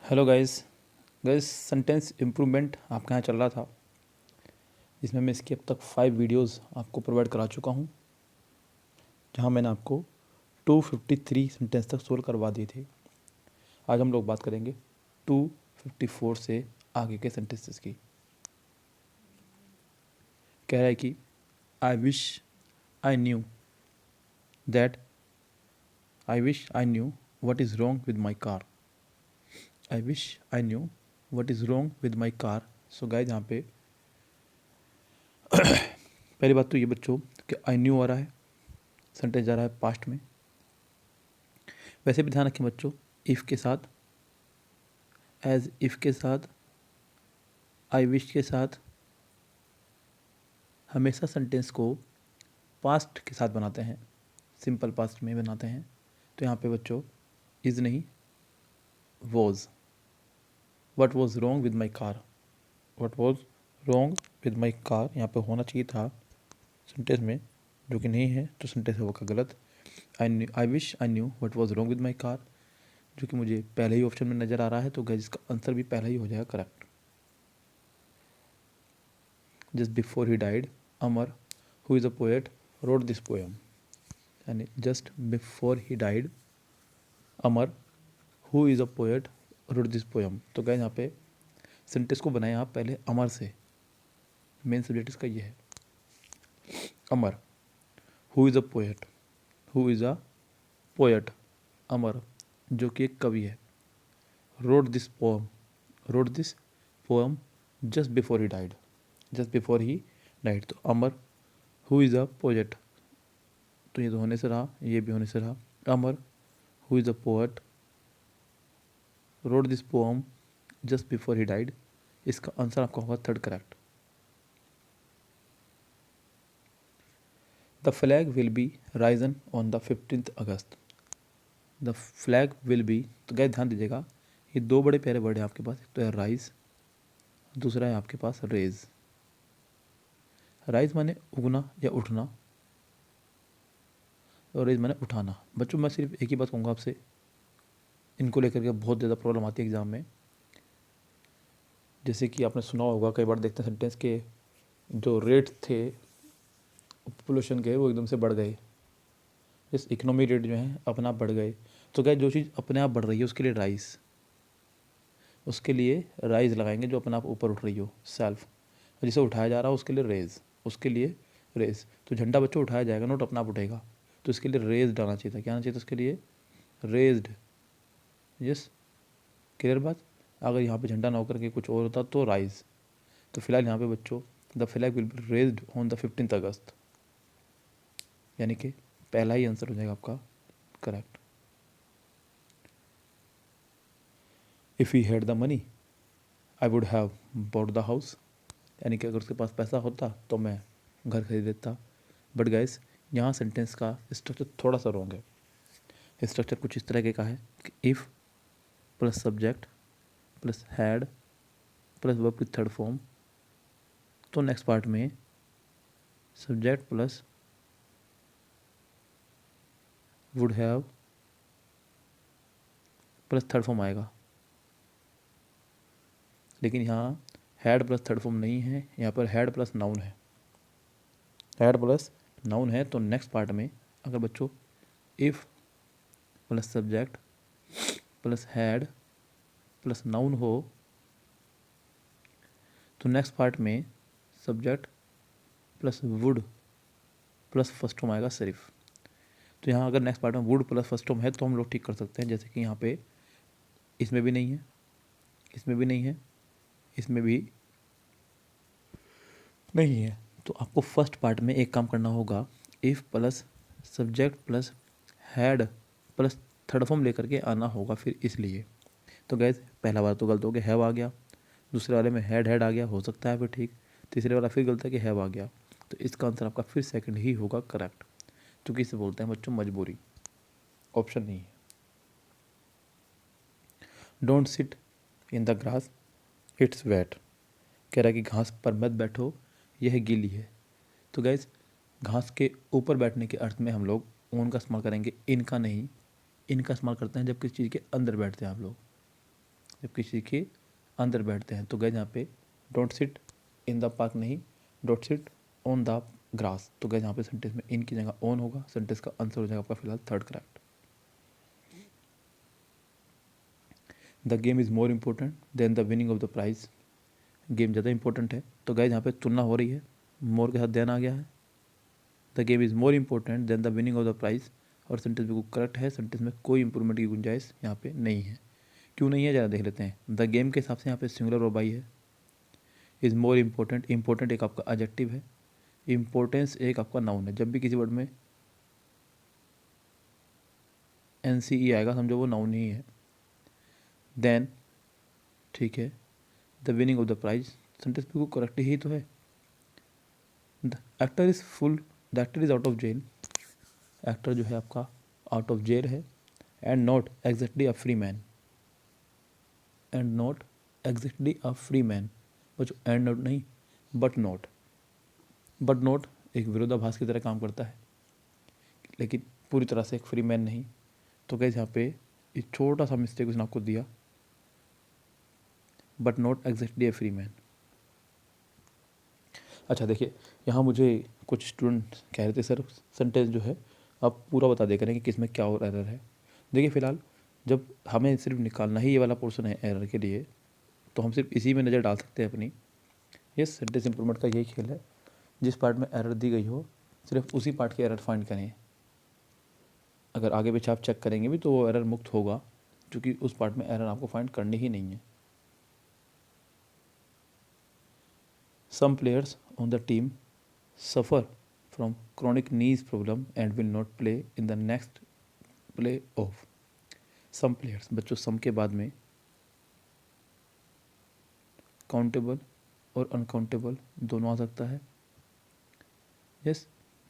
Hello guys guys sentence improvement आपके यहाँ चल रहा था, जिसमें मैं इसकी अब तक 5 वीडियोस आपको प्रोवाइड करा चुका हूँ, जहाँ मैंने आपको 253 सेंटेंस तक सोल्व करवा दिए थे। आज हम लोग बात करेंगे 254 से आगे के सेंटेंसेस की। कह रहा है कि I wish I knew that I wish I knew what is wrong with my car. I wish I knew what is wrong with my car. So guys, यहाँ पे पहली बात तो ये बच्चों कि आई न्यू आ रहा है, सेंटेंस जा रहा है पास्ट में। वैसे भी ध्यान रखें बच्चों, इफ़ के साथ, एज इफ़ के साथ, आई विश के साथ हमेशा सेंटेंस को पास्ट के साथ बनाते हैं, सिंपल पास्ट में बनाते हैं। तो यहाँ पे बच्चों इज़ नहीं, was. What was wrong with my car, what was wrong with my car यहाँ पे होना चाहिए था सेंटेंस में, जो कि नहीं है, तो सेंटेंस होगा गलत। I wish I knew what was wrong with my car, जो कि मुझे पहले ही ऑप्शन में नज़र आ रहा है, तो गाइस इसका आंसर भी पहला ही हो जाएगा correct. Just before he died Amar who is a poet wrote this poem, यानी just before he died Amar who is a poet wrote this poem. तो गाइस यहाँ पे सेंटेंस को बनाए आप पहले अमर से, मेन सब्जेक्ट इसका ये है Amar. Who is a poet, who is a poet, Amar जो कि एक कवि है। Wrote this poem, wrote this poem just before he died, just before he died. तो Amar who is a poet, तो ये तो होने से रहा, ये भी होने से रहा। Amar who is a poet wrote this poem just before he died, इसका आंसर आपका होगा third correct. The flag will be risen on the 15th August. The flag will be, तो गैस ध्यान दीजिएगा, ये दो बड़े प्यारे वर्ड है आपके पास। एक तो है राइज, दूसरा है आपके पास रेज। राइज माने उगना या उठना, और रेज माने उठाना। बच्चों मैं सिर्फ एक ही बात कहूँगा आपसे, इनको लेकर के बहुत ज़्यादा प्रॉब्लम आती है एग्ज़ाम में। जैसे कि आपने सुना होगा, कई बार देखते हैं सेंटेंस के जो रेट थे पॉपुलेशन के, वो एकदम से बढ़ गए। इस इकोनॉमी रेट जो है अपने आप बढ़ गए। तो क्या, जो चीज़ अपने आप बढ़ रही है उसके लिए राइज, उसके लिए राइज लगाएंगे, जो अपने आप ऊपर उठ रही हो, सेल्फ। जिसे उठाया जा रहा है उसके लिए रेज, उसके लिए रेज। तो झंडा बच्चों उठाया जाएगा, नोट अपना आप उठेगा, तो इसके लिए रेज डालना चाहिए था। क्या आना चाहिए था उसके लिए? रेज्ड। यस, क्लियर बात। अगर यहाँ पे झंडा ना होकर के कुछ और होता तो राइज। तो फिलहाल यहाँ पे बच्चों the flag will be raised on the 15th अगस्त, यानी कि पहला ही आंसर हो जाएगा आपका correct. If he had the money I would have bought the house, यानी कि अगर उसके पास पैसा होता तो मैं घर खरीद देता। बट गाइस, यहाँ सेंटेंस का स्ट्रक्चर थोड़ा सा रॉन्ग है। स्ट्रक्चर कुछ इस तरह के का है कि if plus subject plus had plus verb की थर्ड फॉर्म, तो नेक्स्ट पार्ट में subject plus would have plus third form आएगा। लेकिन यहाँ हैड प्लस थर्ड फॉर्म नहीं है, यहाँ पर हैड प्लस नाउन है। हैड प्लस नाउन है, तो नेक्स्ट पार्ट में अगर बच्चों if plus subject plus had plus noun हो, तो नेक्स्ट पार्ट में subject plus would plus first form आएगा सिर्फ। तो यहाँ अगर नेक्स्ट पार्ट में वुड प्लस फर्स्ट फॉर्म है तो हम लोग ठीक कर सकते हैं। जैसे कि यहाँ पे इसमें भी नहीं है, इसमें भी नहीं है, इसमें भी नहीं है, तो आपको फर्स्ट पार्ट में एक काम करना होगा, if plus subject plus had plus third form लेकर के आना होगा फिर, इसलिए। तो गैस पहला बार तो गलत हो गया, हैव आ गया। दूसरे वाले में हैड आ गया, हो सकता है फिर ठीक। तीसरे वाला फिर गलत है कि हैव आ गया। तो इसका आंसर आपका फिर सेकंड ही होगा करेक्ट, क्योंकि इसे बोलते हैं बच्चों मजबूरी, ऑप्शन नहीं है। Don't sit in the grass its weight, कह रहा है कि घास पर मत बैठो, यह गीली है। तो गैस घास के ऊपर बैठने के अर्थ में हम लोग ऊन का इस्तेमाल करेंगे, इनका नहीं। इनका इस्तेमाल करते हैं जब किसी चीज़ के अंदर बैठते हैं आप लोग। जब किसी के अंदर बैठते हैं। तो गए यहाँ पे don't sit in the park नहीं, don't sit on the grass. तो गए यहाँ पे सेंटेंस में इन की जगह ऑन होगा। सेंटेंस का आंसर हो जाएगा आपका फिलहाल third correct. The game is more important than the winning of the prize. Game ज़्यादा इंपॉर्टेंट है। तो गए यहाँ पे तुलना हो रही है, मोर के साथ देन आ गया है। The game is more important than the winning of the prize, और सेंटेंस बिल्कुल करेक्ट है। सेंटेंस में कोई इंप्रूवमेंट की गुंजाइश यहाँ पे नहीं है। क्यों नहीं है ज़रा देख लेते हैं। द गेम के हिसाब से यहाँ पे सिंगुलर वर्ब आई है। इज़ मोर इम्पोर्टेंट, इम्पोर्टेंट एक आपका एडजेक्टिव है, इम्पोर्टेंस एक आपका नाउन है। जब भी किसी वर्ड में NCE आएगा समझो वो नाउन ही है। देन ठीक है, the winning of the prize, sentence बिल्कुल करेक्ट ही तो है। The actor is full, the actor is out of jail, actor जो है आपका आउट ऑफ जेल है। And not exactly a free man, and not exactly a free man, बच्चों and not नहीं बट नॉट। बट नॉट एक विरोधाभास की तरह काम करता है, लेकिन पूरी तरह से एक फ्री मैन नहीं। तो कैसे यहाँ पे एक छोटा सा मिस्टेक उसने आपको दिया, but not exactly A free man. अच्छा देखिए, यहाँ मुझे कुछ स्टूडेंट कह रहे थे सर सेंटेंस जो है आप पूरा बता दे करें कि किस में क्या और एरर है। देखिए फ़िलहाल जब हमें सिर्फ निकालना ही ये वाला पोर्शन है एरर के लिए, तो हम सिर्फ इसी में नज़र डाल सकते हैं अपनी। यस, सेंटेंस इंप्रूवमेंट का यही खेल है, जिस पार्ट में एरर दी गई हो सिर्फ उसी पार्ट के एरर फाइंड करें। अगर आगे पीछे आप चेक करेंगे भी तो वो एरर मुक्त होगा, क्योंकि उस पार्ट में एरर आपको फाइंड करनी ही नहीं है। Some players on the team suffer from chronic knees problem and will not play in the next play off. Some players, बच्चों सम के बाद में काउंटेबल और अनकाउंटेबल दोनों आ सकता है। यस,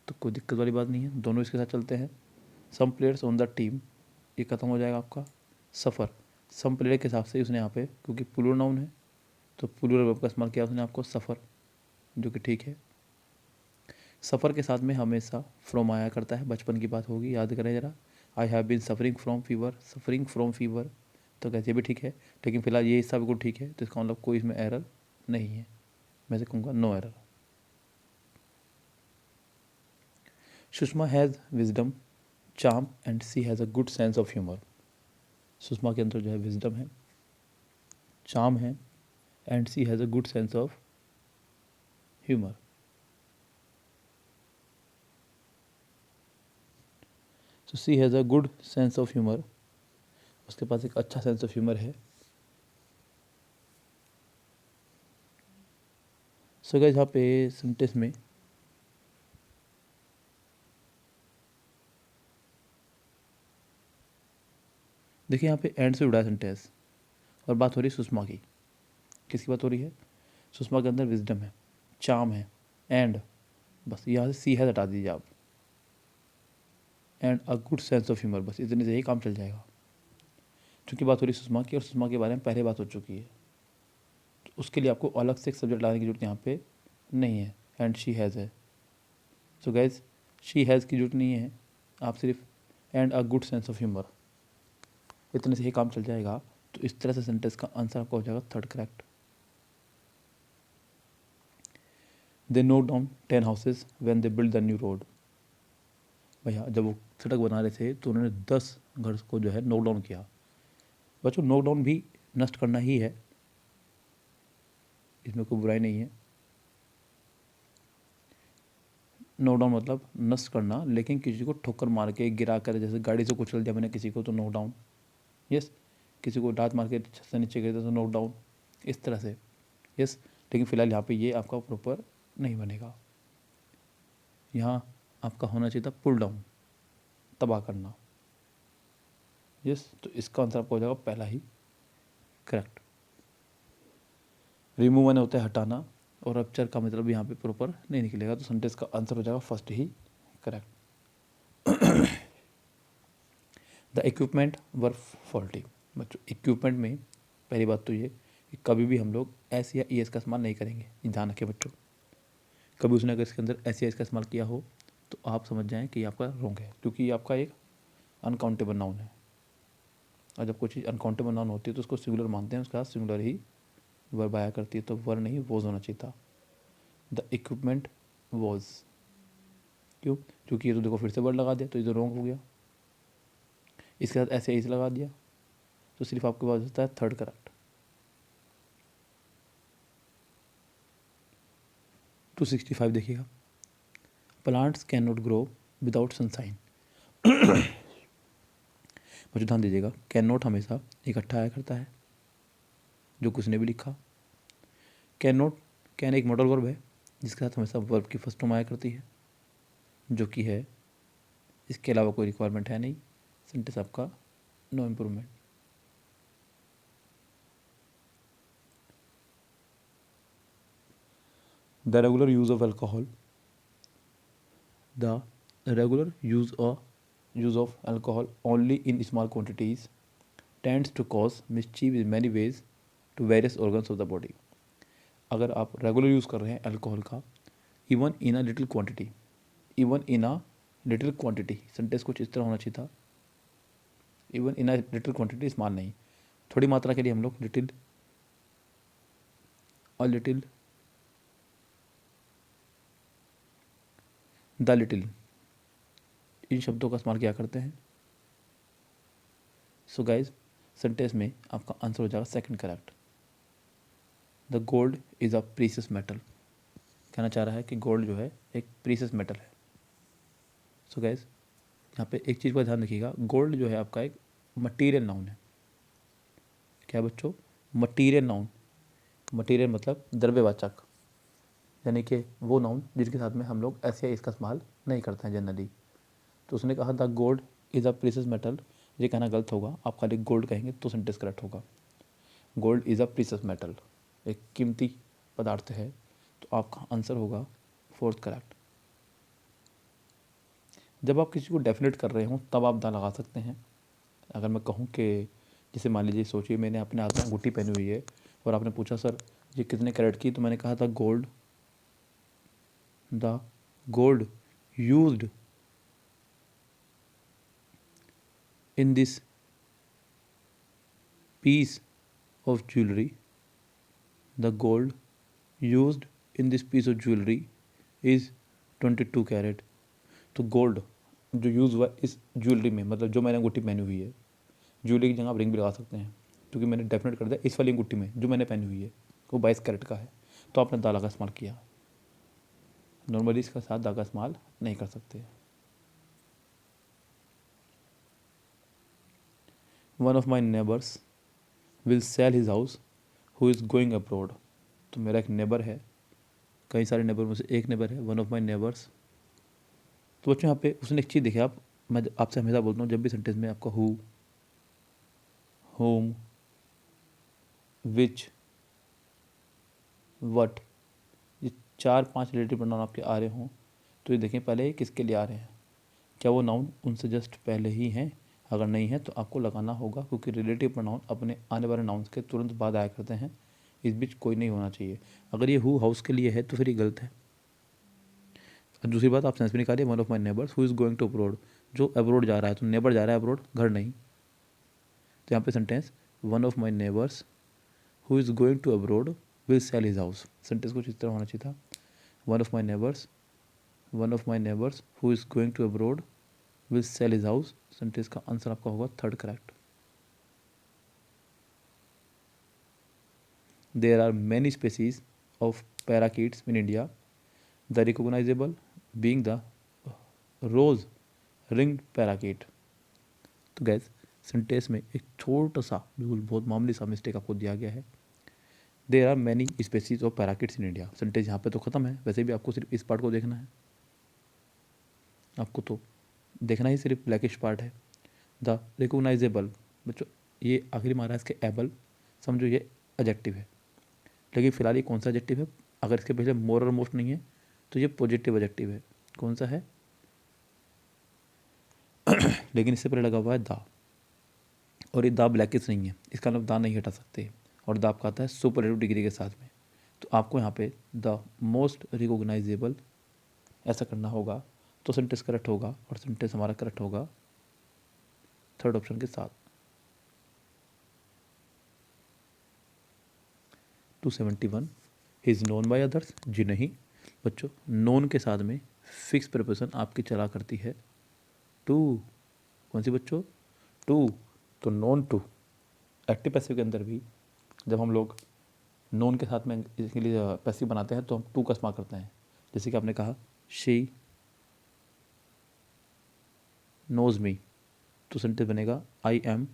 तो कोई दिक्कत वाली बात नहीं है, दोनों इसके साथ चलते हैं। Some players on the team, ये खत्म हो जाएगा आपका। सफ़र सम प्लेयर के हिसाब से उसने यहाँ पे, क्योंकि प्लूरल नाउन है तो प्लूरल वर्ब का इस्तेमाल किया उसने आपको सफ़र, जो कि ठीक है। सफ़र के साथ में हमेशा फ्रॉम आया करता है, बचपन की बात होगी, याद करें ज़रा। I have been suffering from fever, suffering from fever, तो कैसे भी ठीक है, लेकिन फिलहाल ये हिस्सा बिल्कुल ठीक है। तो इसका मतलब कोई इसमें एरर नहीं है, मैं से कहूँगा no error. Sushma has wisdom, charm and she has a good sense of humour. Sushma के अंदर जो है विजडम है, चार्म है, and she has a good sense of humour. तो she has a good sense of humour, उसके पास एक अच्छा सेंस ऑफ ह्यूमर है। सो गाइस यहाँ पे सेंटेंस में देखिए, यहाँ पे एंड से जुड़ा है सेंटेंस, और बात हो रही है सुषमा की। किसकी बात हो रही है? सुषमा के अंदर विजडम है, चार्म है, एंड बस यहाँ से सी हैज़ हटा दीजिए आप, and a good sense of humour, बस इतने से ही काम चल जाएगा। क्योंकि बात हो रही है सुषमा की, और सुषमा के बारे में पहले बात हो चुकी है, तो उसके लिए आपको अलग से एक सब्जेक्ट लाने की जरूरत यहाँ पे नहीं है। एंड शी हैज़ है, सो गाइज शी हैज़ की जरूरत नहीं है, आप सिर्फ and a good sense of humour, इतने से ही काम चल जाएगा। तो इस तरह से सेंटेंस का आंसर आपका हो जाएगा third correct. They note down 10 houses when they build the new road. भैया जब वो सड़क बना रहे थे तो उन्होंने 10 घर को जो है नोट डाउन किया। बच्चों नोट डाउन भी नष्ट करना ही है, इसमें कोई बुराई नहीं है। नोट डाउन मतलब नष्ट करना, लेकिन किसी को ठोकर मार के गिरा कर, जैसे गाड़ी से कुचल दिया मैंने किसी को तो नोट डाउन। यस, किसी को डांट मार के छत से नीचे गिर दिया तो नोट डाउन, इस तरह से। यस, लेकिन फिलहाल यहाँ पे ये आपका प्रॉपर नहीं बनेगा, यहाँ आपका होना चाहिए था पुल डाउन, तबाह करना। यस, तो इसका आंसर आपका हो जाएगा पहला ही करेक्ट। रिमूव मैंने होता है हटाना, और रप्चर का मतलब यहाँ पे प्रॉपर नहीं निकलेगा, तो सेंटेंस का आंसर हो जाएगा first he correct. The equipment were faulty. बच्चों इक्विपमेंट में पहली बात तो ये कि कभी भी हम लोग एस या ई एस का इस्तेमाल नहीं करेंगे, ये ध्यान रखें बच्चों। कभी उसने अगर इसके अंदर एस या एस का इस्तेमाल किया हो तो आप समझ जाएं कि आपका रॉन्ग है, क्योंकि ये आपका एक अनकाउंटेबल नाउन है। और जब कोई चीज़ अनकाउंटेबल नाउन होती है तो उसको सिंगुलर मानते हैं, उसके साथ सिंगुलर ही वर्ब आया करती है, तो वर नहीं वॉज होना चाहिए था। द इक्विपमेंट वॉज, क्यों? क्योंकि ये तो देखो फिर से वर्ड लगा दिया तो ये तो रॉन्ग हो गया। इसके साथ ऐसे इस लगा दिया तो सिर्फ आपके पास होता है थर्ड करेक्ट। 265 देखिएगा, plants can not grow without sunshine. बच्चों ध्यान दीजिएगा, कैन नॉट हमेशा इकट्ठा आया करता है, जो कुछ ने भी लिखा। कैन नॉट, कैन एक मॉडल वर्ब है जिसके साथ हमेशा वर्ब की फर्स्ट फॉर्म आया करती है, जो कि है, इसके अलावा कोई रिक्वायरमेंट है नहीं। सेंटेंस आपका no improvement. The regular use of alcohol, the regular use of alcohol only in small quantities tends to cause mischief in many ways to various organs of the body। अगर आप regular use कर रहे हैं alcohol का, even in a little quantity, even in a little quantity, sentence कुछ इस तरह होना चाहिए था, even in a little quantity, small नहीं, थोड़ी मात्रा के लिए हम लोग लिटिल और लिटिल, द लिटिल, इन शब्दों का इस्तेमाल किया करते हैं। सो गाइज, सेंटेंस में आपका आंसर हो जाएगा second correct. The gold is a precious metal, कहना चाह रहा है कि गोल्ड जो है एक प्रीशियस मेटल है। सो गाइज, यहाँ पे एक चीज़ का ध्यान रखिएगा, गोल्ड जो है आपका एक मटीरियल नाउन है। क्या बच्चों? Material noun. मटीरियल मतलब द्रव्यवाचक, यानी कि वो नाउन जिसके साथ में हम लोग ऐसे या इसका इस्तेमाल नहीं करते हैं जनरली। तो उसने कहा the gold is a precious metal, ये कहना गलत होगा, आप खाली गोल्ड कहेंगे तो सेंटेंस करेक्ट होगा। Gold is a precious metal, एक कीमती पदार्थ है, तो आपका आंसर होगा फोर्थ करेक्ट। जब आप किसी को डेफिनेट कर रहे हो तब आप दा लगा सकते हैं। अगर मैं कहूँ कि जैसे मान लीजिए, सोचिए मैंने अपने हाथ में अंगूठी पहनी हुई है और आपने पूछा सर ये कितने कैरेट की, तो मैंने कहा था gold, the gold used in this piece of jewellery, the gold used in this piece of jewellery is 22 carat. तो गोल्ड जो यूज़ हुआ इस ज्वेलरी में, मतलब जो मैंने अंगूठी पहनी हुई है, ज्वेलरी की जगह आप रिंग भी लगा सकते हैं, क्योंकि मैंने डेफिनेट कर दिया इस वाली अंगूठी में जो मैंने पहनी हुई है वो 22 कैरेट का है, तो आपने दाला का इस्तेमाल किया। नॉर्मली इसका साथ दा का इस्तेमाल नहीं कर सकते। One of my neighbours will sell his house who is going abroad. तो मेरा एक नेबर है, कई सारे नेबर में से एक नेबर है, वन ऑफ माई नेबर्स। तो बच्चों यहाँ पे उसने एक चीज़ देखी, आप, मैं आपसे हमेशा बोलता हूँ जब भी सेंटेंस में आपका हु, होम, विच, वट, ये 4-5 रिलेटिव प्रोनाउन आपके आ रहे हों तो ये देखें पहले किसके लिए आ रहे हैं, क्या वो नाउन उनसे जस्ट पहले ही हैं। अगर नहीं है तो आपको लगाना होगा, क्योंकि रिलेटिव प्रोनाउन अपने आने वाले नाउन्स के तुरंत बाद आया करते हैं, इस बीच कोई नहीं होना चाहिए। अगर ये हु हाउस के लिए है तो फिर ये गलत है। और दूसरी बात, आप सेंस भी निकालिए, one of my neighbours who is going to abroad, जो अब्रोड जा रहा है, तो नेबर जा रहा है अब्रोड, घर नहीं। तो यहाँ पे sentence one of my neighbours who is going to abroad will sell his house, sentence कुछ इस तरह होना चाहिए था, one of my neighbours, one of my neighbours who is going to abroad will sell his house, sentence का answer आपका होगा third correct. There are many species of parakeets in India, the recognisable being the rose ringed parakeet. तो gas, sentence में एक छोटा सा बिल्कुल बहुत मामूली सा मिस्टेक आपको दिया गया है। There are many species of parakeets in India, sentence यहाँ पे तो ख़त्म है, वैसे भी आपको सिर्फ इस पार्ट को देखना है, आपको तो देखना ही सिर्फ ब्लैकिश पार्ट है। द रिकोगनाइजेबल, बच्चों ये आखिरी मारा है इसके एबल, समझो ये एडजेक्टिव है, लेकिन फिलहाल ये कौन सा एडजेक्टिव है, अगर इसके पहले मोर और मोस्ट नहीं है तो ये पॉजिटिव एडजेक्टिव है। कौन सा है? लेकिन इससे पहले लगा हुआ है दा, और ये दा ब्लैकिश नहीं है, इसका मतलब दा नहीं हटा सकते, और दा आपका आता है सुपरलेटिव डिग्री के साथ में। तो आपको यहाँ पे द मोस्ट रिकोगनाइजेबल ऐसा करना होगा, तो सेंटेंस करेक्ट होगा, और सेंटेंस हमारा करेक्ट होगा थर्ड ऑप्शन के साथ। 271 he is known by others, जी नहीं बच्चों, नोन के साथ में फिक्स प्रीपोजिशन आपकी चला करती है टू। कौन सी बच्चों? टू। तो नोन टू एक्टिव पैसिव के अंदर भी जब हम लोग नोन के साथ में इसके लिए पैसिव बनाते हैं तो हम टू का इस्तेमाल करते हैं। जैसे कि आपने कहा शी नोज मी, तो सेंटेंस बनेगा I am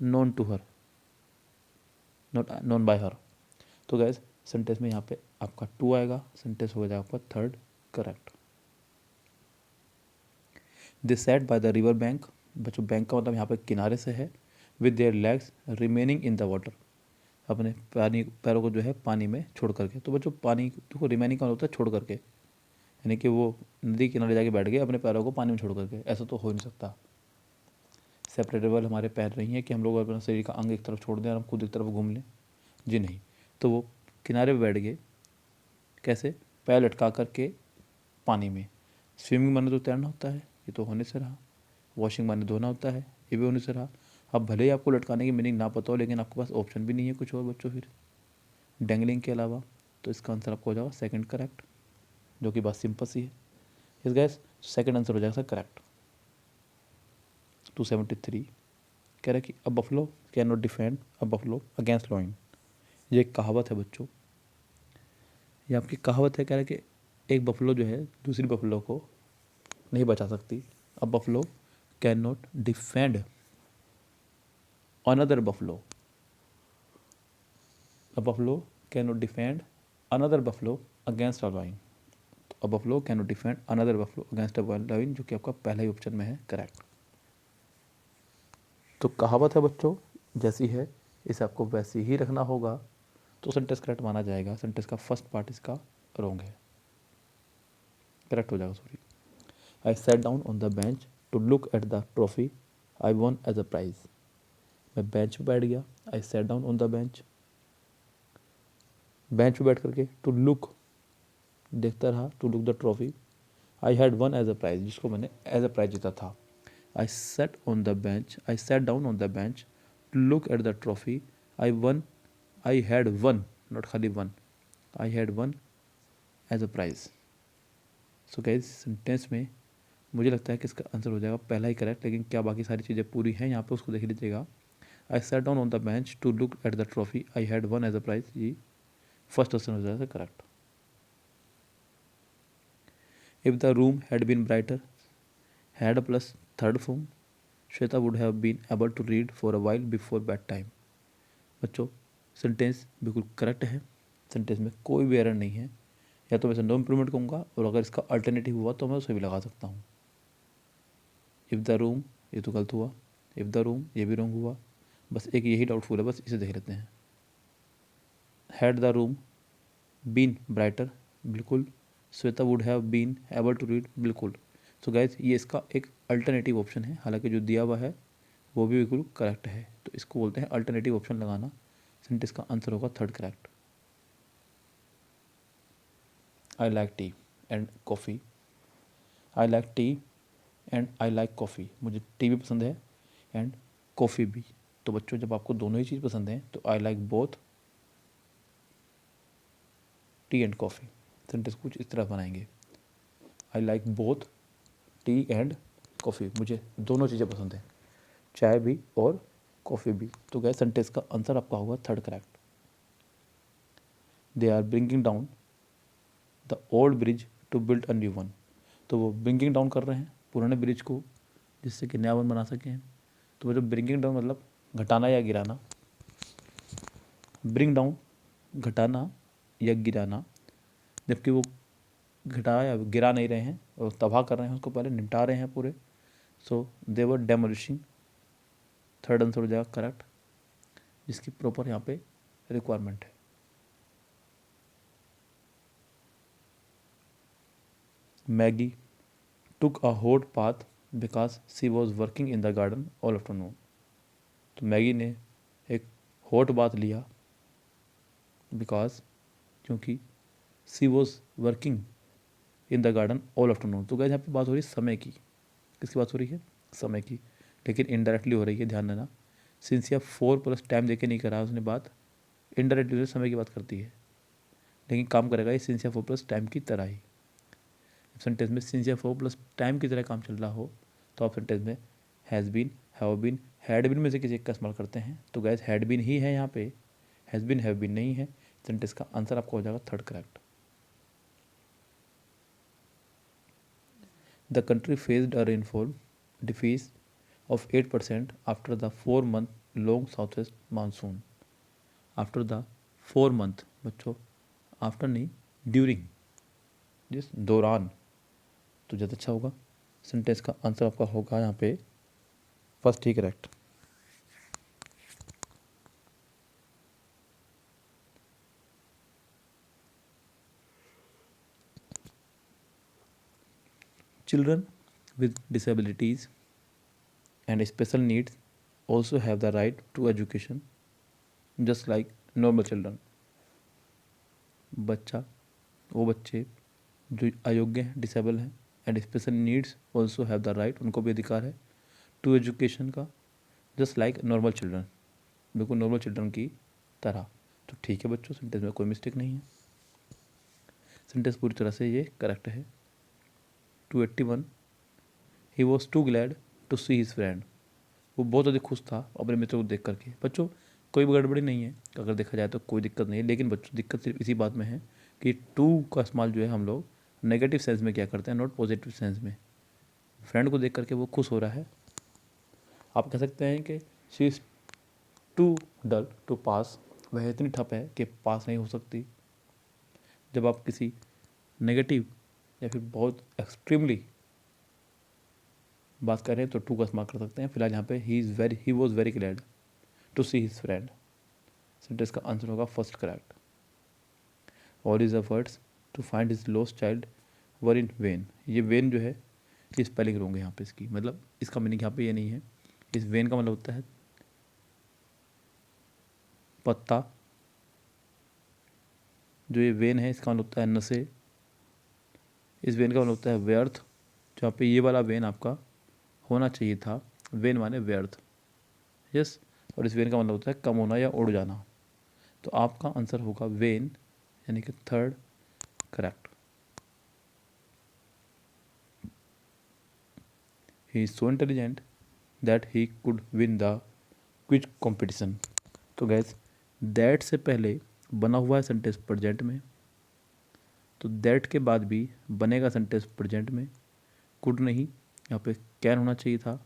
known to her, not known by her. तो गैस सेंटेंस में यहाँ पे आपका टू आएगा, सेंटेंस हो जाएगा आपका third correct. They sat by the river bank, बच्चों बैंक का मतलब यहाँ पे किनारे से है, with their legs remaining in the water, अपने पैरों को जो है पानी में छोड़ करके। तो बच्चों पानी को रिमेनिंग का मतलब होता है छोड़ करके, यानी कि वो नदी किनारे जाके बैठ गए अपने पैरों को पानी में छोड़ करके, ऐसा तो हो नहीं सकता। सेपरेटेबल हमारे पैर नहीं है कि हम लोग अपना शरीर का अंग एक तरफ छोड़ दें और हम खुद एक तरफ घूम लें, जी नहीं। तो वो किनारे पर बैठ गए, कैसे? पैर लटका करके पानी में। स्विमिंग माने तो तैरना होता है, ये तो होने से रहा। वॉशिंग माने धोना होता है, ये भी होने से रहा। अब भले ही आपको लटकाने की मीनिंग ना पता हो, लेकिन आपके पास ऑप्शन भी नहीं है कुछ और बच्चों फिर डैंगलिंग के अलावा, तो इसका आंसर आपको हो जाएगा सेकंड करेक्ट, जो कि बात सिंपल सी है। इस गैस सेकंड आंसर हो जाएगा सर करेक्ट। 273 कह रहा है कि a buffalo can not defend a buffalo against lion. ये एक कहावत है बच्चों, ये आपकी कहावत है। कह रहा है कि एक बफलो जो है दूसरी बफलो को नहीं बचा सकती। A buffalo can not defend another buffalo, a buffalo can not defend another buffalo against a lion. तो a buffalo can not defend another buffalo against a lion, जो कि आपका पहला ही ऑप्शन में है करेक्ट। तो कहावत है बच्चों जैसी है, इसे आपको वैसी ही रखना होगा, तो सेंटेंस करेक्ट माना जाएगा। सेंटेंस का फर्स्ट पार्ट इसका रॉन्ग है, करेक्ट हो जाएगा, sorry. I sat down on the bench to look at the trophy I won as a prize. मैं बेंच पे बैठ गया, I sat down on the bench, bench पे बैठ करके, टू लुक देखता रहा, to look the trophy I had won as a prize, जिसको मैंने एज अ प्राइज जीता था। I set on the bench, I sat down on the bench to look at the trophy I won, I had won, not खाली won, I had won as a prize. So guys sentence में मुझे लगता है कि इसका answer हो जाएगा पहला ही करेक्ट, लेकिन क्या बाकी सारी चीज़ें पूरी हैं यहाँ पे उसको देख लीजिएगा। I sat down on the bench to look at the trophy I had won as a prize, ये फर्स्ट आंसर हो जाएगा correct. If the room had been brighter, had plus third form, Shweta would have been able to read for a while before bed time. बच्चों sentence बिल्कुल correct है, sentence में कोई भी error नहीं है। या तो मैं इसे नो इम्प्रूवमेंट कहूँगा, और अगर इसका अल्टरनेटिव हुआ तो मैं उसे भी लगा सकता हूँ। इफ़ द रूम, ये तो गलत हुआ। इफ़ द रूम, ये भी रॉन्ग हुआ। बस एक यही डाउटफुल है, बस इसे देख लेते हैं। Had the room been brighter, बिल्कुल। Shweta would have been able to read, बिल्कुल। सो गाइज ये इसका एक अल्टरनेटिव ऑप्शन है, हालांकि जो दिया हुआ है वो भी बिल्कुल करेक्ट है, तो इसको बोलते हैं अल्टरनेटिव ऑप्शन लगाना। सेंटेंस का आंसर होगा third correct. I like T and coffee, I like T and I like coffee, मुझे टी भी पसंद है एंड कॉफ़ी भी। तो बच्चों जब आपको दोनों ही चीज़ पसंद है तो I like both T and coffee. Sentence कुछ इस तरह बनाएंगे, I like both T and coffee, मुझे दोनों चीज़ें पसंद है, चाय भी और कॉफ़ी भी। तो गए सेंटेंस का आंसर आपका होगा third correct. They are bringing down the old bridge to build a new one. तो वो ब्रिंगिंग डाउन कर रहे हैं पुराने ब्रिज को, जिससे कि नया वन बना सकें। तो वो जो ब्रिंगिंग डाउन मतलब घटाना या गिराना, ब्रिंग डाउन घटाना या गिराना, जबकि वो घटा या गिरा नहीं रहे हैं और तबाह कर रहे हैं, उसको पहले निपटा रहे हैं पूरे। सो दे वर डेमोलिशिंग, थर्ड आंसर हो जाएगा करेक्ट, जिसकी प्रॉपर यहाँ पे रिक्वायरमेंट है। Maggie took a hot bath because she was working in the garden all afternoon. तो मैगी ने एक हॉट बाथ लिया बिकॉज, क्योंकि she was working in the garden all afternoon. तो गाइस यहाँ पे बात हो रही है समय की, किसकी बात हो रही है? समय की, लेकिन इनडायरेक्टली हो रही है, ध्यान देना। सिंस या 4 प्लस टाइम देके नहीं करा उसने बात, इनडायरेक्टली समय की बात करती है, लेकिन काम करेगा ये सिंस या 4 प्लस टाइम की तरह ही। सेंटेंस में सिंस या 4 प्लस टाइम की तरह काम चल रहा हो तो आप सेंटेंस में has been, have been, had been में से किसी एक का इस्तेमाल करते हैं। तो गैस हैड बीन ही है यहाँ पे, हैज़ बीन हैव बीन नहीं है। सेंटेंस का आंसर आपका हो जाएगा third correct. The country faced a rainfall deficit of 8% after the 4-month long southwest monsoon. After the 4 month, बच्चों आफ्टर नहीं, ड्यूरिंग, जिस दौरान, तो ज़्यादा अच्छा होगा। सेंटेंस का आंसर आपका होगा यहाँ पे first he correct. Children with disabilities and special needs also have the right to education just like normal children. वो बच्चे जो अयोग्य हैं, डिसेबल हैं, and special needs also have the right, उनको भी अधिकार है टू एजुकेशन का, जस्ट लाइक नॉर्मल चिल्ड्रन, बिल्कुल नॉर्मल चिल्ड्रन की तरह। तो ठीक है बच्चों, सेंटेंस में कोई मिस्टेक नहीं है, सेंटेंस पूरी तरह से ये करेक्ट है। 281 he was too glad to see his friend, वो बहुत अधिक खुश था अपने मित्र को देख करके। बच्चों कोई गड़बड़ी नहीं है, अगर देखा जाए तो कोई दिक्कत नहीं है, लेकिन बच्चों दिक्कत सिर्फ इसी बात में है कि टू का इस्तेमाल जो है हम लोग नेगेटिव सेंस में क्या करते हैं, नॉट पॉजिटिव सेंस में। फ्रेंड को देख करके वो खुश हो रहा है, आप कह सकते हैं कि she is too dull to pass, वह इतनी ठप है कि पास नहीं हो सकती। जब आप किसी नेगेटिव या फिर बहुत एक्सट्रीमली बात कर रहे हैं तो टू का इस्तेमाल कर सकते हैं। फिलहाल यहाँ पे he was very glad to see his friend, sentence का आंसर होगा first correct. All his efforts to find his lost child were in vain, ये वेन जो है ये स्पेलिंग रॉन्ग है यहाँ पे इसकी, मतलब इसका मीनिंग यहाँ पे ये नहीं है। इस वेन का मतलब होता है पत्ता, जो ये वेन है इसका मतलब होता है नशे, इस वेन का मतलब होता है व्यर्थ, जहाँ पे ये वाला वेन आपका होना चाहिए था, वेन माने व्यर्थ, यस। और इस वेन का मतलब होता है कम होना या उड़ जाना। तो आपका आंसर होगा वेन, यानी कि third correct. He is so intelligent that he could win the quiz competition. तो गैस दैट से पहले बना हुआ है सेंटेंस प्रेजेंट में, तो दैट के बाद भी बनेगा सेंटेंस प्रेजेंट में, कुड नहीं, यहाँ पे कैन होना चाहिए था,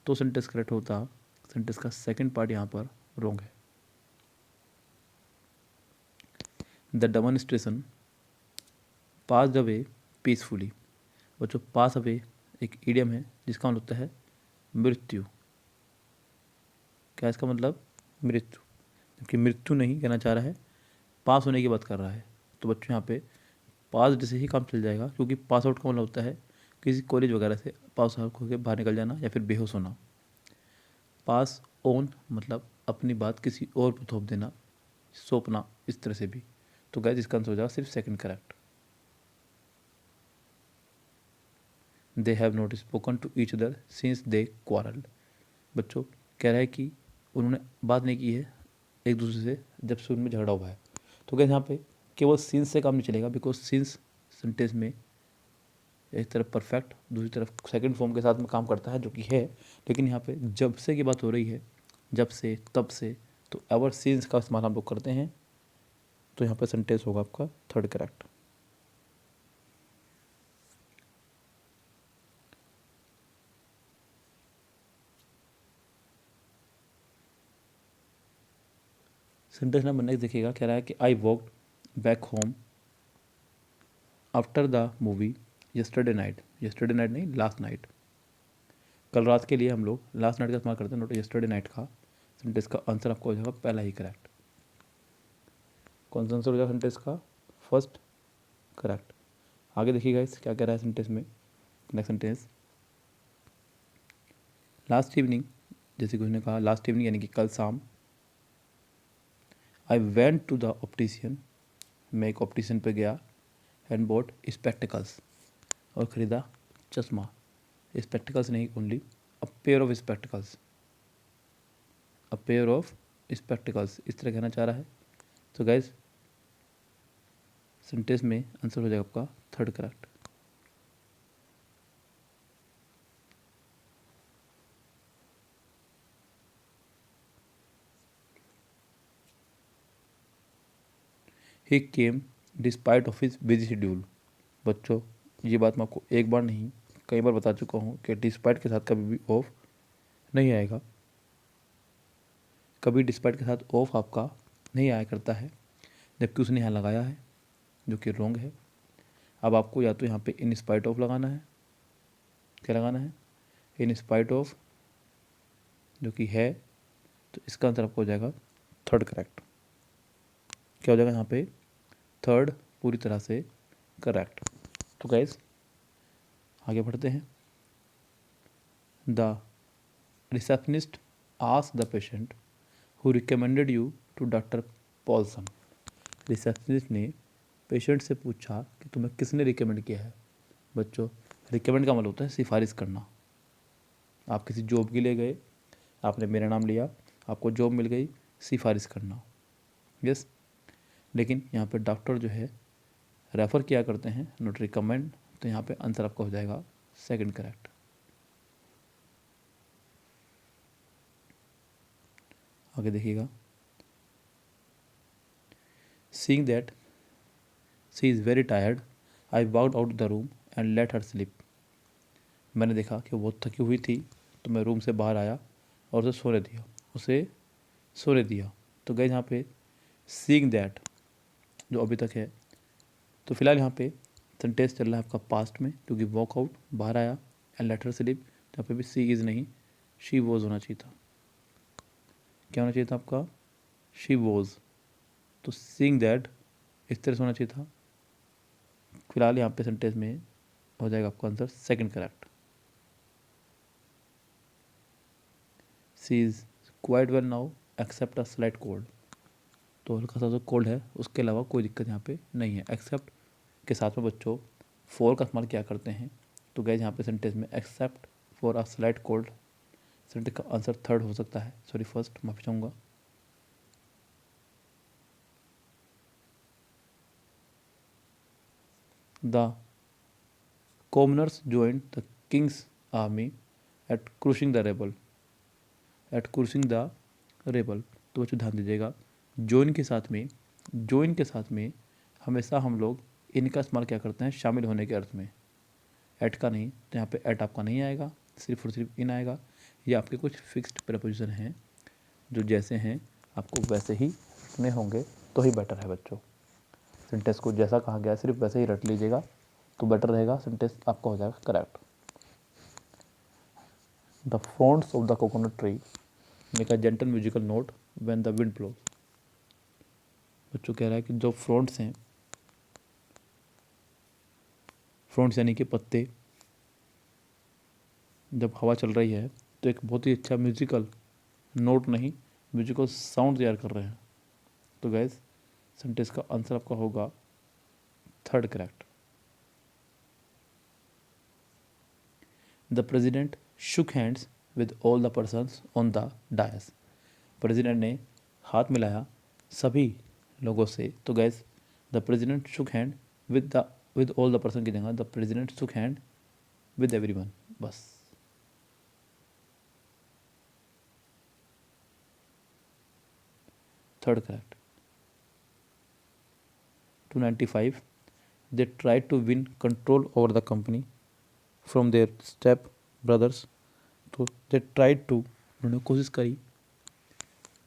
तो सेंटेंस करेक्ट होता। सेंटेंस का सेकंड पार्ट यहाँ पर रॉन्ग है। The demonstration passed away peacefully, बच्चों पास अवे एक इडियम है जिसका मतलब होता है मृत्यु। क्या इसका मतलब? मृत्यु, जबकि मृत्यु नहीं कहना चाह रहा है, पास होने की बात कर रहा है। तो बच्चों यहाँ पे पास से ही काम चल जाएगा, क्योंकि पास आउट का मतलब होता है किसी कॉलेज वगैरह से पास आउट होकर बाहर निकल जाना या फिर बेहोश होना। पास ऑन मतलब अपनी बात किसी और पर थोप देना, सौंपना, इस तरह से भी। तो गाइस इसका आंसर हो जाएगा सिर्फ second correct. They have not spoken to each other since they quarrel, बच्चों कह रहा है कि उन्होंने बात नहीं की है एक दूसरे से जब से उनमें झगड़ा हुआ है। तो गाइस यहाँ पे केवल सिंस से काम नहीं चलेगा, बिकॉज सिंस सेंटेंस में एक तरफ परफेक्ट, दूसरी तरफ सेकंड फॉर्म के साथ में काम करता है, जो कि है। लेकिन यहाँ पे जब से की बात हो रही है, जब से, तब से, तो एवर सिंस का इस्तेमाल हम लोग करते हैं। तो यहाँ पे सेंटेंस होगा आपका third correct. Sentence number next देखिएगा, कह रहा है कि I walk back home after the movie yesterday night, yesterday night नहीं लास्ट नाइट, कल रात के लिए हम लोग लास्ट नाइट का इस्तेमाल करते हैं, नोट यस्टरडे नाइट का। सेंटेंस का आंसर आपको हो जाएगा पहला ही करेक्ट। कौन सा आंसर हो जाएगा सेंटेंस का? First correct. आगे देखिएगा इस क्या कह रहा है सेंटेंस में, नेक्स्ट सेंटेंस, लास्ट इवनिंग, जैसे कि उसने कहा लास्ट इवनिंग यानी कि कल शाम, I went to the optician, मैं एक ऑप्टिशियन पे गया, एंड बॉट स्पेक्टिकल्स, और ख़रीदा चश्मा, स्पेक्टिकल्स नहीं only, a pair of spectacles. A pair of spectacles, इस तरह कहना चाह रहा है। तो गाइस सेंटेंस में आंसर हो जाएगा आपका third correct. He came despite of his busy schedule. बच्चों ये बात मैं आपको एक बार नहीं कई बार बता चुका हूँ कि डिस्पाइट के साथ कभी भी ऑफ नहीं आएगा, कभी डिस्पाइट के साथ ऑफ आपका नहीं आया करता है, जबकि उसने यहाँ लगाया है जो कि रॉन्ग है। अब आपको या तो यहाँ पे इन स्पाइट ऑफ लगाना है, क्या लगाना है, इन स्पाइट ऑफ, जो कि है, तो इसका आंसर आपको हो जाएगा थर्ड करेक्ट। क्या हो जाएगा यहाँ पे, थर्ड पूरी तरह से करेक्ट। तो गाइस आगे बढ़ते हैं। The receptionist ask the patient who recommended you to doctor Paulson. Receptionist ने पेशेंट से पूछा कि तुम्हें किसने रिकमेंड किया है। बच्चों रिकमेंड का मतलब होता है सिफारिश करना। आप किसी जॉब के लिए गए, आपने मेरा नाम लिया, आपको जॉब मिल गई, सिफारिश करना, यस। लेकिन यहाँ पे डॉक्टर जो है रेफ़र किया करते हैं, नॉट रिकमेंड। तो यहाँ पे आंसर आपका हो जाएगा सेकंड करेक्ट। आगे देखिएगा। Seeing that she is very tired I walked out the room and let her sleep. मैंने देखा कि वो थकी हुई थी तो मैं रूम से बाहर आया और उसे सोने दिया। तो गए यहाँ पे सीइंग दैट जो अभी तक है, तो फिलहाल यहाँ पे सेंटेंस चल रहा है आपका पास्ट में, क्योंकि वॉक आउट बाहर आया एंड लेट हर स्लीप, तो यहाँ पे भी सी इज़ नहीं शी वॉज होना चाहिए था। क्या होना चाहिए था आपका, शी वॉज। तो सीइंग दैट इस तरह से होना चाहिए था। फिलहाल यहाँ पे सेंटेंस में हो जाएगा आपका answer second correct. She is quite well now except a slight cold. तो हल्का सा जो कोल्ड है उसके अलावा कोई दिक्कत यहाँ पे नहीं है। एक्सेप्ट के साथ में बच्चों फॉर का इस्तेमाल क्या करते हैं, तो गए यहाँ पे सेंटेंस में except for a slight cold, sentence का आंसर थर्ड हो सकता है, सॉरी फर्स्ट, माफी चाहूँगा। The commoners join the king's army at crushing the rebel, at crushing the rebel. तो बच्चों ध्यान दीजिएगा, ज्वाइन के साथ में हमेशा हम लोग इनका इस्तेमाल क्या करते हैं, शामिल होने के अर्थ में, एट का नहीं। तो यहाँ पे एट आपका नहीं आएगा, सिर्फ और सिर्फ इन आएगा। ये आपके कुछ फिक्स्ड प्रपोजिशन हैं जो जैसे हैं आपको वैसे ही रटने होंगे तो ही बेटर है बच्चों। सेंटेंस को जैसा कहा गया सिर्फ वैसे ही रट लीजिएगा तो बेटर रहेगा, सेंटेंस आपका हो जाएगा correct. The fronds of the coconut tree make a gentle musical note when the wind blows. बच्चों कह रहा है कि जो फ्रॉन्ट्स हैं, फ्रॉन्ट्स यानी कि पत्ते, जब हवा चल रही है तो एक बहुत ही अच्छा म्यूजिकल नोट नहीं, म्यूजिकल साउंड तैयार कर रहे हैं। तो गैस सेंटेंस का आंसर आपका होगा third correct. The president shook hands with all the persons on the dais. President ने हाथ मिलाया सभी लोगों से। तो guys the president shook hand with all the person की जगह the president shook hand with everyone, बस। Third correct. 295 they tried to win control over the company from their step brothers। तो they tried to, उन्होंने कोशिश करी,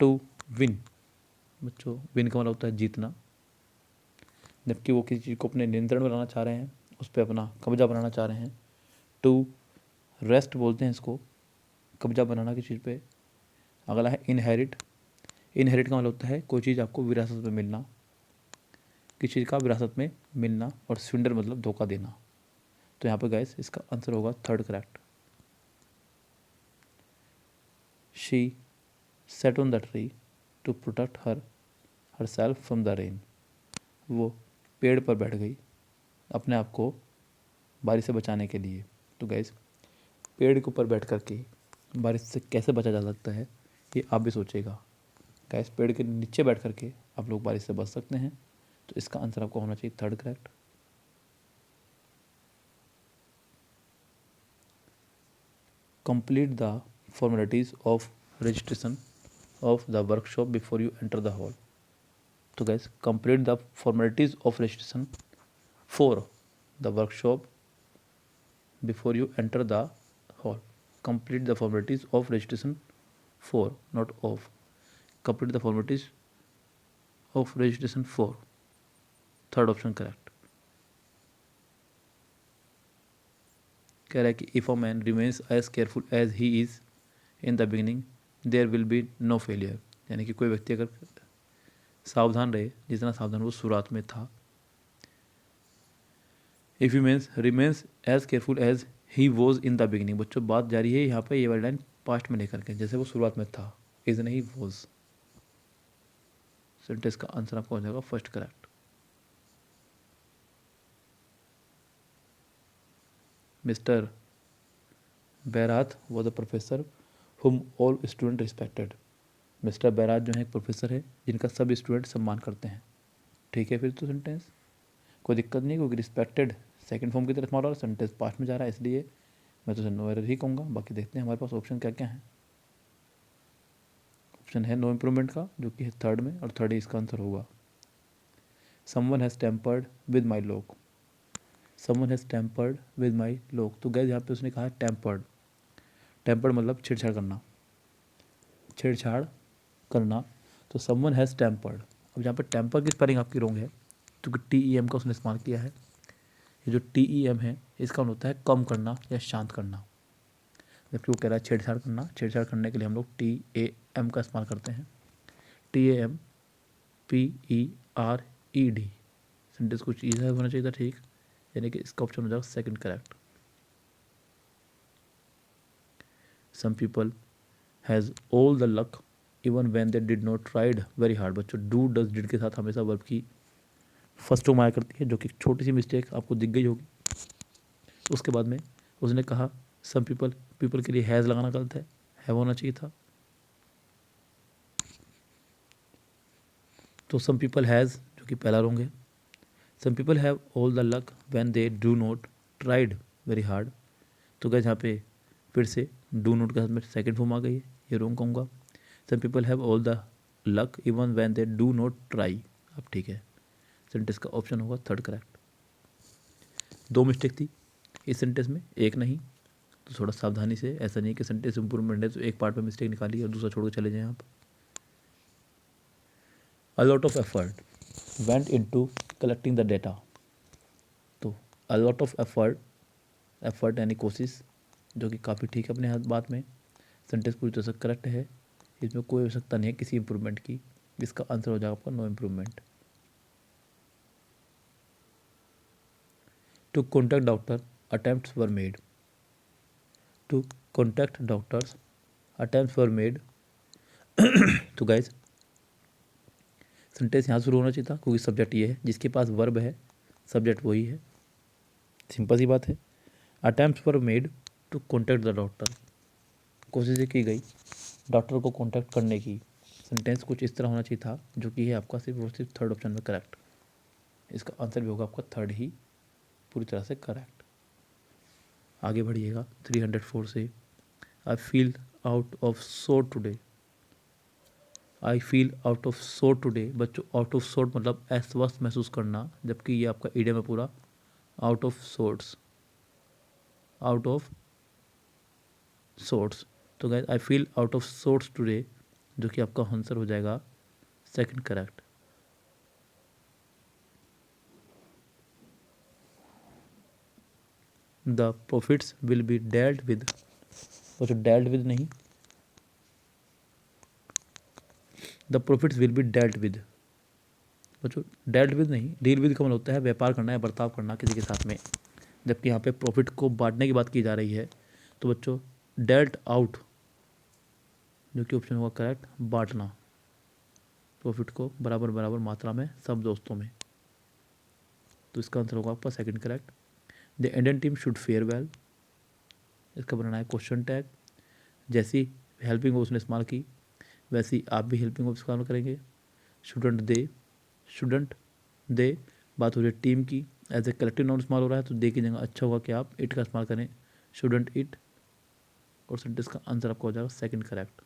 to win, बच्चों win का मतलब होता है जीतना, जबकि वो किसी चीज़ को अपने नियंत्रण में लाना चाह रहे हैं, उस पर अपना कब्जा बनाना चाह रहे हैं। टू रेस्ट बोलते हैं इसको, कब्जा बनाना किसी चीज़ पे। अगला है इनहेरिट। इनहेरिट का मतलब होता है कोई चीज़ आपको विरासत में मिलना, किसी चीज़ का विरासत में मिलना। और स्विंडल मतलब धोखा देना। तो यहाँ पे गाइस इसका आंसर होगा third correct. She set on the tree to protect herself from the rain. वो पेड़ पर बैठ गई अपने आप को बारिश से बचाने के लिए। तो गाइस पेड़ के ऊपर बैठ कर के बारिश से कैसे बचा जा सकता है, ये आप भी सोचेगा। गैस पेड़ के नीचे बैठ करके आप लोग बारिश से बच सकते हैं, तो इसका आंसर आपको होना चाहिए third correct. Complete the formalities of registration of the workshop before you enter the hall. तो guys, complete the formalities of registration for the workshop before you enter the hall. Complete the formalities of registration for, not of. Complete the formalities of registration for. Third option correct. कह रहा है कि if a man remains as careful as he is in the beginning, there will be no failure. यानी कि कोई व्यक्ति अगर सावधान रहे जितना सावधान वो शुरुआत में था। If you means remains as careful as he was in the beginning. बच्चों बात जारी है यहाँ पे ये वाली लाइन पास्ट में लेकर के, जैसे वो शुरुआत में था, इज नहीं वॉज। सेंटेंस का आंसर आपको हो जाएगा first correct. Mister Barrett was a professor whom all student respected. Mister Barrett जो है एक प्रोफेसर है जिनका सब स्टूडेंट सम्मान करते हैं। ठीक है, फिर तो सेंटेंस कोई दिक्कत नहीं, क्योंकि रिस्पेक्टेड सेकंड फॉर्म की तरफ मारा और सेंटेंस पास्ट में जा रहा है, इसलिए मैं तो नो एरर ही कहूँगा। बाकी देखते हैं हमारे पास ऑप्शन क्या क्या है। ऑप्शन है नो इम्प्रूवमेंट का, जो कि है थर्ड में, और थर्ड ही इसका आंसर होगा। Someone has tempered with my lock. Someone has tempered with my lock. तो गैस यहाँ पे उसने कहा है टेम्पर्ड। टेम्पर्ड मतलब छेड़छाड़ करना, छेड़छाड़ करना। तो समवन हैज़ टेम्पर्ड। अब यहाँ पर टेम्पर की स्पेलिंग आपकी रॉन्ग है, क्योंकि TEM का उसने इस्तेमाल किया है। ये जो TEM है इसका मतलब होता है कम करना या शांत करना, जबकि वो कह रहा है छेड़छाड़ करना। छेड़छाड़ करने के लिए हम लोग TAM का इस्तेमाल करते हैं। TAMPERED। सेंटेंस कुछ ईज़ी होना चाहिए था, ठीक, यानी कि इसका ऑप्शन हो जाएगा second correct. Some people has all the luck even when they did not tried very hard. बच्चों डू डज डिड के साथ हमेशा वर्ब की फर्स्ट फॉर्म आया करती है, जो कि छोटी सी मिस्टेक आपको दिख गई होगी। उसके बाद में उसने कहा सम पीपल, पीपल के लिए हैज़ लगाना गलत है, हैव होना चाहिए था। तो सम पीपल हैज़ जो कि पहला रॉन्ग है। Some people have all the luck when they do not tried very hard. तो गैस यहाँ पे फिर से डू नॉट के साथ में सेकंड फॉर्म आ गई है, ये रॉन्ग कहूँगा। Some people have all the luck even when they do not try. अब ठीक है, सेंटेंस का ऑप्शन होगा थर्ड करेक्ट। दो मिस्टेक थी इस सेंटेंस में, एक नहीं, तो थोड़ा सावधानी से, ऐसा नहीं कि सेंटेंस इंप्रूवमेंट है तो एक पार्ट में मिस्टेक निकाली और दूसरा छोड़ के चले जाएं आप। A lot of effort went into collecting the data. तो a lot of effort यानी कोशिश, जो कि काफ़ी ठीक है अपने हाथ बात में। सेंटेंस पूरी तरह से करेक्ट है, इसमें कोई आवश्यकता नहीं है किसी इम्प्रूवमेंट की। इसका आंसर हो जाएगा आपका no improvement. To contact doctor attempts were made. To contact doctors attempts were made. तो गाइज सेंटेंस यहाँ शुरू होना चाहिए था, क्योंकि सब्जेक्ट ये है, जिसके पास वर्ब है सब्जेक्ट वही है। सिंपल सी बात है। Attempts were made to contact the doctor. कोशिशें की गई डॉक्टर को कॉन्टैक्ट करने की। सेंटेंस कुछ इस तरह होना चाहिए था, जो कि है आपका सिर्फ और सिर्फ थर्ड ऑप्शन में करेक्ट। इसका आंसर भी होगा आपका थर्ड ही पूरी तरह से करेक्ट। आगे बढ़िएगा 304 से। आई feel out of sort today. I feel out of sort today. बच्चों आउट ऑफ सॉर्ट मतलब अस्वस्थ महसूस करना, जबकि ये आपका इडियम है पूरा out of sorts, out of sorts. तो guys I feel out of sorts today, जो कि आपका आंसर हो जाएगा second correct. The profits will be dealt with. बच्चों डेल्ट विद नहीं, the profits will be dealt with. बच्चों डेल्ट विद नहीं, डील विद का मतलब होता है व्यापार करना या बर्ताव करना किसी के साथ में, जबकि यहाँ पे प्रॉफिट को बांटने की बात की जा रही है। तो बच्चों डेल्ट आउट, जो कि ऑप्शन होगा करेक्ट, बांटना प्रॉफिट को बराबर बराबर मात्रा में सब दोस्तों में। तो इसका आंसर होगा आपका second correct. The Indian team should fair well. इसका बनाना है क्वेश्चन टैग। जैसी हेल्पिंग हो उसने इस्तेमाल की, वैसे ही आप भी हेल्पिंग वर्ब इस्तेमाल करेंगे। शुडंट दे बात हो रही है टीम की, एज ए कलेक्टिव नाउन इस्तेमाल हो रहा है, तो दे की जगह अच्छा होगा कि आप इट का इस्तेमाल करें, शुडंट इट, और सेंटेंस का आंसर आपका हो जाएगा second correct.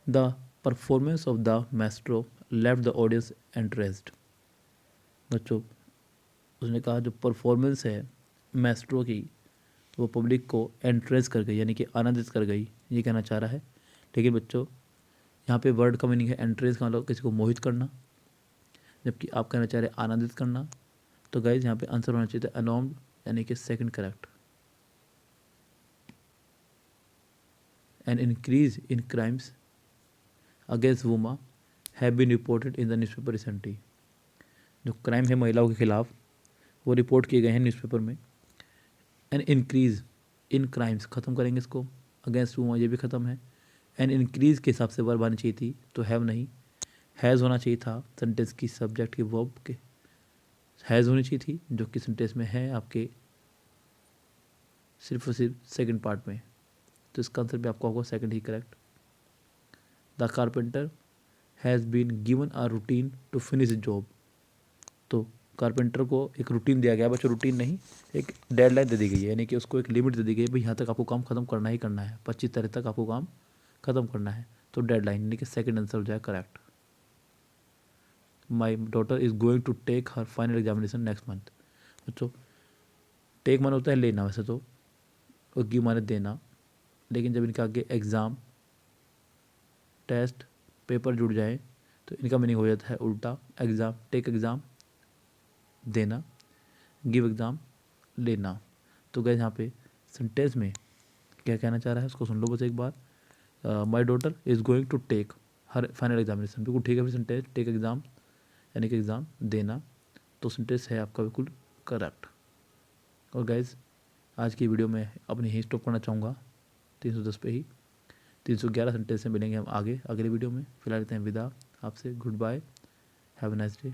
The performance of the maestro left the audience entranced. बच्चों उसने कहा जो परफॉर्मेंस है मैस्ट्रो की वो पब्लिक को एंट्रेस कर गई, यानी कि आनंदित कर गई, ये कहना चाह रहा है। लेकिन बच्चों यहाँ पे वर्ड का मीनिंग है एंट्रेस का मतलब किसी को मोहित करना, जबकि आप कहना चाह रहे हैं आनंदित करना। तो गाइज यहाँ पे आंसर होना चाहिए था अनॉर्म्ड, यानी कि second correct. An increase in crimes against women have been reported in the newspaper recently. जो क्राइम है महिलाओं के खिलाफ वो रिपोर्ट किए गए हैं न्यूज़पेपर में। एन इंक्रीज इन क्राइम्स ख़त्म करेंगे इसको, अगेंस्ट वुमा ये भी ख़त्म है। एन इंक्रीज के हिसाब से वर्ब आनी चाहिए थी, तो हैव नहीं, हैज़ होना चाहिए था सेंटेंस की सब्जेक्ट की वर्ब के, हैज़ होनी चाहिए थी जो कि सेंटेंस में है आपके सिर्फ और सिर्फ सेकंड पार्ट में। तो इसका आंसर भी आपका होगा सेकंड ही correct. The carpenter has been given a routine to finish job. तो कारपेंटर को एक रूटीन दिया गया, बच्चों रूटीन नहीं, एक डेडलाइन दे दी गई है, यानी कि उसको एक लिमिट दे दी गई है, भाई यहाँ तक आपको काम खत्म करना ही करना है, 25 तारीख तक आपको काम खत्म करना है। तो डेडलाइन यानी कि सेकंड आंसर हो जाएगा correct. My daughter is going to take her final examination next month. बच्चों टेक माने होता है लेना वैसे तो, और गिव माने देना, लेकिन जब इनका आगे एग्ज़ाम टेस्ट पेपर जुड़ जाए तो इनका मीनिंग हो जाता है उल्टा, एग्ज़ाम टेक एग्ज़ाम देना, गिव एग्ज़ाम लेना। तो गए यहाँ पे सेंटेंस में क्या कहना चाह रहा है उसको सुन लो बस एक बार। My daughter is going to take her final examination, बिल्कुल ठीक है फिर सेंटेंस टेक एग्ज़ाम यानी कि एग्ज़ाम देना, तो सेंटेंस है आपका बिल्कुल करेक्ट। और गाइज आज की वीडियो में अपनी ही स्टॉप करना चाहूँगा 310 पे ही। 311 सेंटेंस से मिलेंगे हम आगे अगले वीडियो में। फिलहाल लेते हैं विदा आपसे, goodbye, have a nice day.